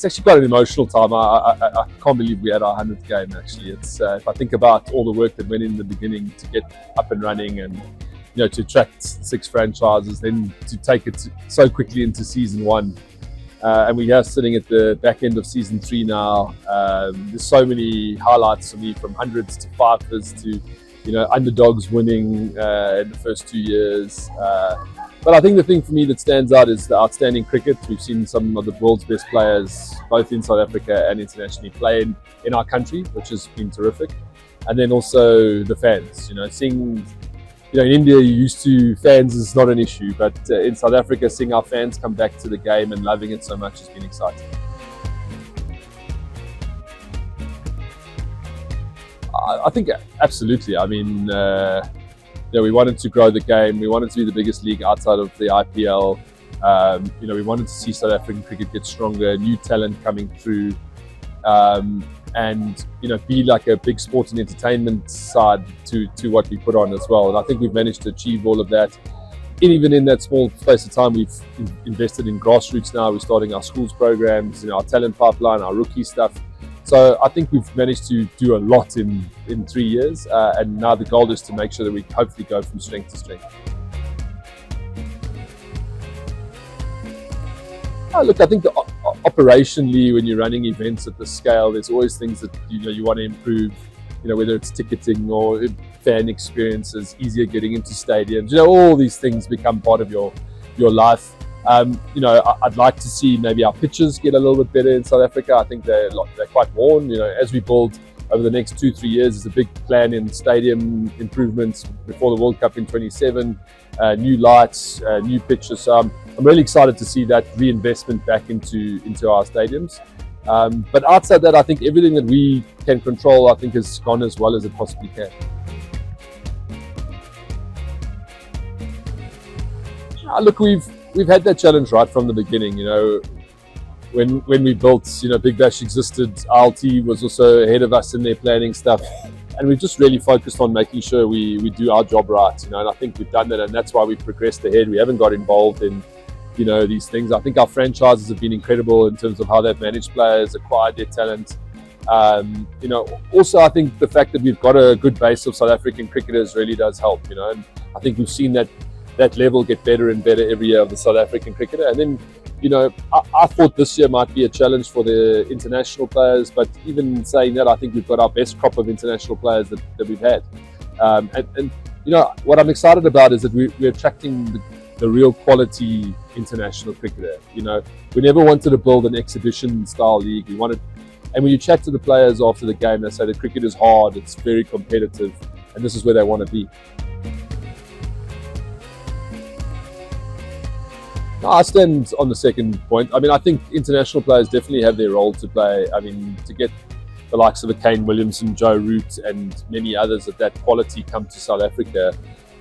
it's actually quite an emotional time. I can't believe we had our 100th game. Actually, it's if I think about all the work that went in the beginning to get up and running, and to attract 6 franchises, then to take it so quickly into season 1, and we are sitting at the back end of season 3 now. There's so many highlights for me, from hundreds to fifers to underdogs winning in the first 2 years. But I think the thing for me that stands out is the outstanding cricket. We've seen some of the world's best players, both in South Africa and internationally, play in our country, which has been terrific. And then also the fans. Seeing, in India, you're used to fans is not an issue, but in South Africa, seeing our fans come back to the game and loving it so much has been exciting. I think absolutely. I mean, we wanted to grow the game. We wanted to be the biggest league outside of the IPL. We wanted to see South African cricket get stronger, new talent coming through, and be like a big sport and entertainment side to what we put on as well. And I think we've managed to achieve all of that. Even in that small space of time, we've invested in grassroots now. We're starting our schools programs, our talent pipeline, our rookie stuff. So I think we've managed to do a lot in 3 years, and now the goal is to make sure that we hopefully go from strength to strength. Look, I think operationally, when you're running events at this scale, there's always things that you want to improve. Whether it's ticketing or fan experiences, easier getting into stadiums. All these things become part of your life. I'd like to see maybe our pitches get a little bit better in South Africa. I think they're quite worn. As we build over the next 2-3 years, there's a big plan in stadium improvements before the World Cup in 27, new lights, new pitches. So I'm really excited to see that reinvestment back into our stadiums. But outside that, I think everything that we can control, I think, has gone as well as it possibly can. Look, we've had that challenge right from the beginning. When we built, Big Bash existed, RLT was also ahead of us in their planning stuff, and we've just really focused on making sure we do our job right. And I think we've done that, and that's why we've progressed ahead. We haven't got involved in these things. I think our franchises have been incredible in terms of how they've managed players, acquired their talent. Also I think the fact that we've got a good base of South African cricketers really does help. And I think we've seen that level get better and better every year of the South African cricketer. And then, I thought this year might be a challenge for the international players, but even saying that, I think we've got our best crop of international players that we've had. And what I'm excited about is that we're attracting the real quality international cricketer. We never wanted to build an exhibition style league. We wanted, and when you chat to the players after the game, they say the cricket is hard, it's very competitive, and this is where they want to be. I stand on the second point. I mean, I think international players definitely have their role to play. I mean, to get the likes of a Kane Williamson, Joe Root, and many others of that quality come to South Africa,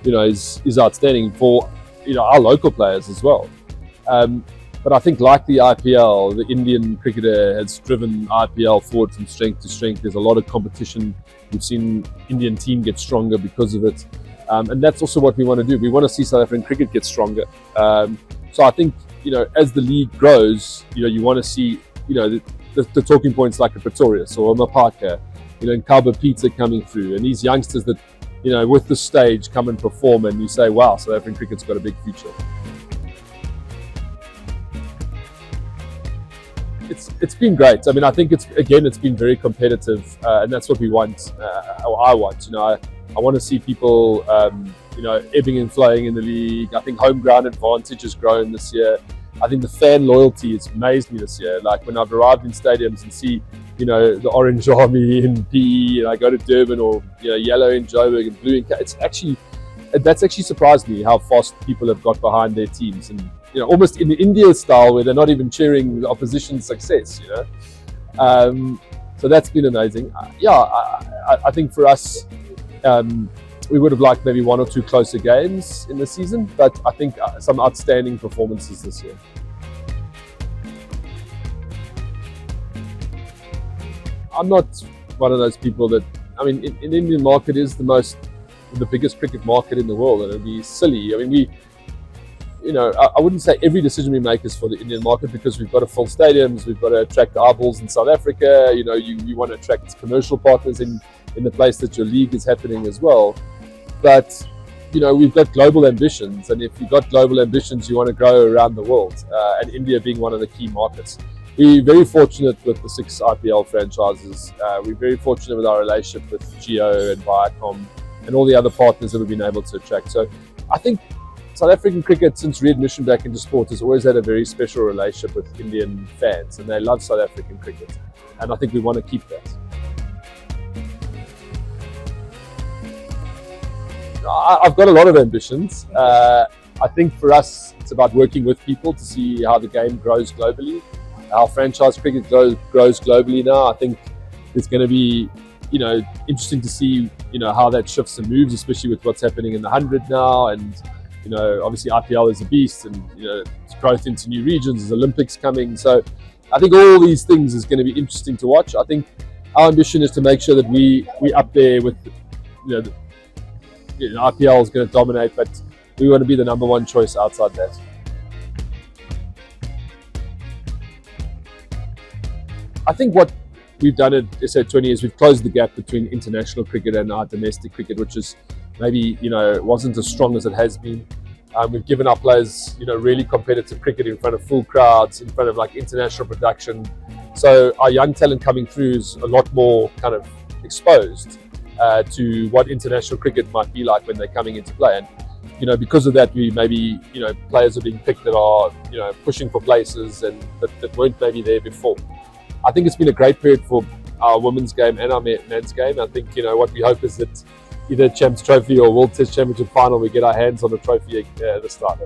is outstanding for our local players as well. But I think, like the IPL, the Indian cricketer has driven IPL forward from strength to strength. There's a lot of competition. We've seen Indian team get stronger because of it, and that's also what we want to do. We want to see South African cricket get stronger. So I think, as the league grows, you want to see, the talking points like a Pretorius or a Mapaka, and Kaba Pizza coming through, and these youngsters that, with the stage come and perform, and you say, wow, South African cricket's got a big future. It's been great. I mean, I think it's been very competitive, and that's what we want, or I want. I want to see people, ebbing and flowing in the league. I think home ground advantage has grown this year. I think the fan loyalty has amazed me this year. Like when I've arrived in stadiums and see, the Orange Army in PE, and I go to Durban, or yellow in Joburg and blue in that's actually surprised me how fast people have got behind their teams, and almost in the India style where they're not even cheering the opposition's success. So that's been amazing. I think for us, we would have liked maybe 1 or 2 closer games in the season, but I think some outstanding performances this year. I'm not one of those people that, in the Indian market is the biggest cricket market in the world, and it'd be silly. I mean, I wouldn't say every decision we make is for the Indian market, because we've got to fill stadiums, we've got to attract eyeballs in South Africa. You want to attract commercial partners in the place that your league is happening as well. But we've got global ambitions, and if you've got global ambitions, you want to grow around the world, and India being one of the key markets. We're very fortunate with the 6 IPL franchises. We're very fortunate with our relationship with Jio and Viacom and all the other partners that we've been able to attract. So I think South African cricket, since readmission back into sport, has always had a very special relationship with Indian fans, and they love South African cricket. And I think we want to keep that. I've got a lot of ambitions. I think for us, it's about working with people to see how the game grows globally. Our franchise cricket grows globally now. I think it's going to be, interesting to see, how that shifts and moves, especially with what's happening in the 100 now. And, obviously IPL is a beast, and, it's growth into new regions, there's Olympics coming. So I think all these things is going to be interesting to watch. I think our ambition is to make sure that we up there with, IPL is going to dominate, but we want to be the number one choice outside that. I think what we've done at SA20 is we've closed the gap between international cricket and our domestic cricket, which is maybe, wasn't as strong as it has been. We've given our players, really competitive cricket in front of full crowds, in front of international production. So our young talent coming through is a lot more kind of exposed to what international cricket might be like when they're coming into play. And, because of that, we maybe, players are being picked that are, pushing for places and that weren't maybe there before. I think it's been a great period for our women's game and our men's game. I think, what we hope is that either Champs Trophy or World Test Championship final, we get our hands on the trophy this time.